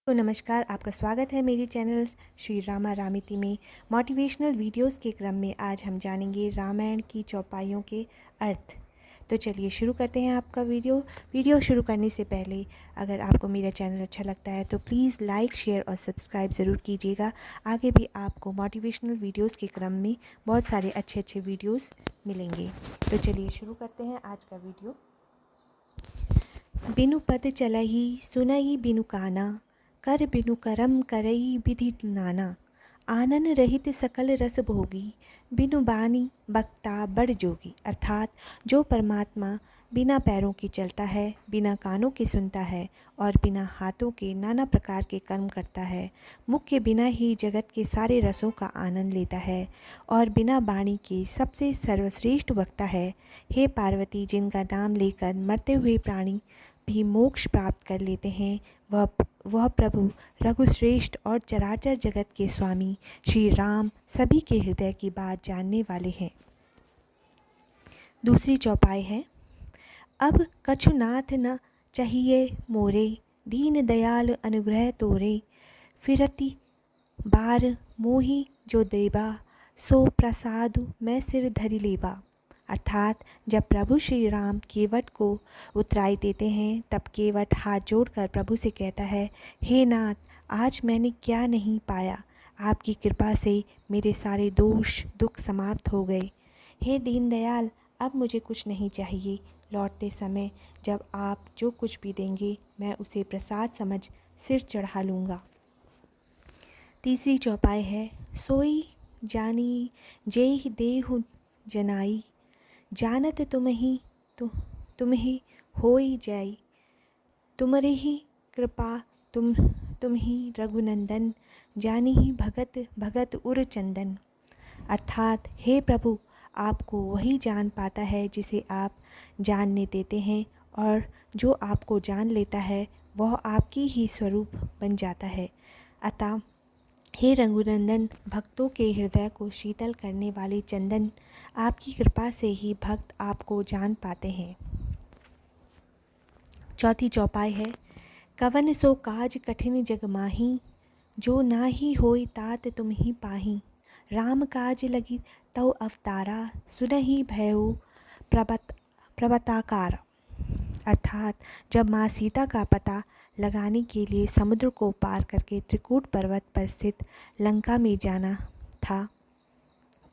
तो नमस्कार, आपका स्वागत है मेरे चैनल श्री रामा रामिती में। मोटिवेशनल वीडियोस के क्रम में आज हम जानेंगे रामायण की चौपाइयों के अर्थ। तो चलिए शुरू करते हैं आपका वीडियो शुरू करने से पहले अगर आपको मेरा चैनल अच्छा लगता है तो प्लीज़ लाइक, शेयर और सब्सक्राइब ज़रूर कीजिएगा। आगे भी आपको मोटिवेशनल वीडियोस के क्रम में बहुत सारे अच्छे वीडियोस मिलेंगे। तो चलिए शुरू करते हैं आज का वीडियो। बिनु पद चलही सुनई बिनु काना, कर बिनु करम करई विधि नाना। आनन रहित सकल रस भोगी, बिनु बानी बक्ता बड़ जोगी। अर्थात जो परमात्मा बिना पैरों के चलता है, बिना कानों के सुनता है और बिना हाथों के नाना प्रकार के कर्म करता है, मुख के बिना ही जगत के सारे रसों का आनंद लेता है और बिना वाणी के सबसे सर्वश्रेष्ठ वक्ता है। हे पार्वती, जिनका नाम लेकर मरते हुए प्राणी भी मोक्ष प्राप्त कर लेते हैं, वह प्रभु रघुश्रेष्ठ और चराचर जगत के स्वामी श्री राम सभी के हृदय की बात जानने वाले हैं। दूसरी चौपाई है। अब कछुनाथ न चाहिए मोरे, दीन दयाल अनुग्रह तोरे। फिरति बार मोहि जो देबा, सो प्रसाद मैं सिर धरि लेबा। अर्थात जब प्रभु श्री राम केवट को उतराई देते हैं तब केवट हाथ जोड़कर प्रभु से कहता है, हे नाथ, आज मैंने क्या नहीं पाया, आपकी कृपा से मेरे सारे दोष दुख समाप्त हो गए। हे दीनदयाल, अब मुझे कुछ नहीं चाहिए। लौटते समय जब आप जो कुछ भी देंगे मैं उसे प्रसाद समझ सिर चढ़ा लूँगा। तीसरी चौपाई है। सोई जानी जेहि देहु जनाई, जानत तुम्ही होई जाई। तुमरे ही कृपा तुम ही रघुनंदन, जानी ही भगत भगत उर चंदन। अर्थात हे प्रभु, आपको वही जान पाता है जिसे आप जानने देते हैं, और जो आपको जान लेता है वह आपकी ही स्वरूप बन जाता है। अतः हे रघुनंदन, भक्तों के हृदय को शीतल करने वाले चंदन, आपकी कृपा से ही भक्त आपको जान पाते हैं। चौथी चौपाई है। कवन सो काज कठिन जग माही, जो नाही होई तात तुम ही पाही। राम काज लगी तव अवतारा, सुनहि भयउ प्रबताकार। अर्थात जब माँ सीता का पता लगाने के लिए समुद्र को पार करके त्रिकूट पर्वत पर स्थित लंका में जाना था,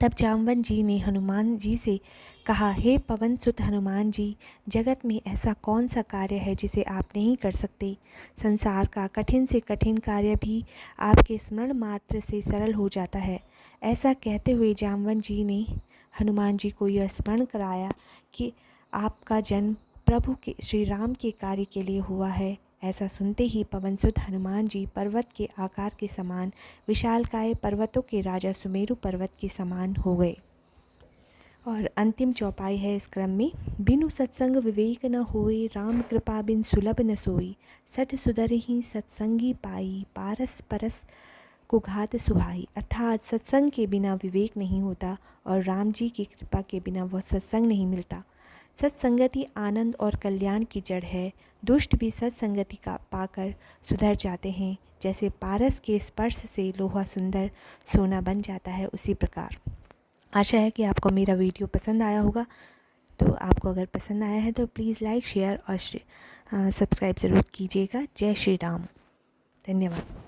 तब जामवन जी ने हनुमान जी से कहा, हे पवन सुत हनुमान जी, जगत में ऐसा कौन सा कार्य है जिसे आप नहीं कर सकते। संसार का कठिन से कठिन कार्य भी आपके स्मरण मात्र से सरल हो जाता है। ऐसा कहते हुए जामवन जी ने हनुमान जी को यह स्मरण कराया कि आपका जन्म प्रभु के श्री राम के कार्य के लिए हुआ है। ऐसा सुनते ही पवनसुत हनुमान जी पर्वत के आकार के समान, विशालकाय पर्वतों के राजा सुमेरु पर्वत के समान हो गए। और अंतिम चौपाई है इस क्रम में। बिनु सत्संग विवेक न होए, राम कृपा बिन सुलभ न सोई। सठ सुधर ही सत्संगी पाई, पारस परस कुघात सुहाई। अर्थात सत्संग के बिना विवेक नहीं होता और राम जी की कृपा के बिना वह सत्संग नहीं मिलता। सत्संगति आनंद और कल्याण की जड़ है। दुष्ट भी सत्संगति का पाकर सुधर जाते हैं। जैसे पारस के स्पर्श से लोहा सुंदर सोना बन जाता है, उसी प्रकार। आशा है कि आपको मेरा वीडियो पसंद आया होगा। तो आपको अगर पसंद आया है तो प्लीज़ लाइक, शेयर और सब्सक्राइब ज़रूर कीजिएगा। जय श्री राम। धन्यवाद।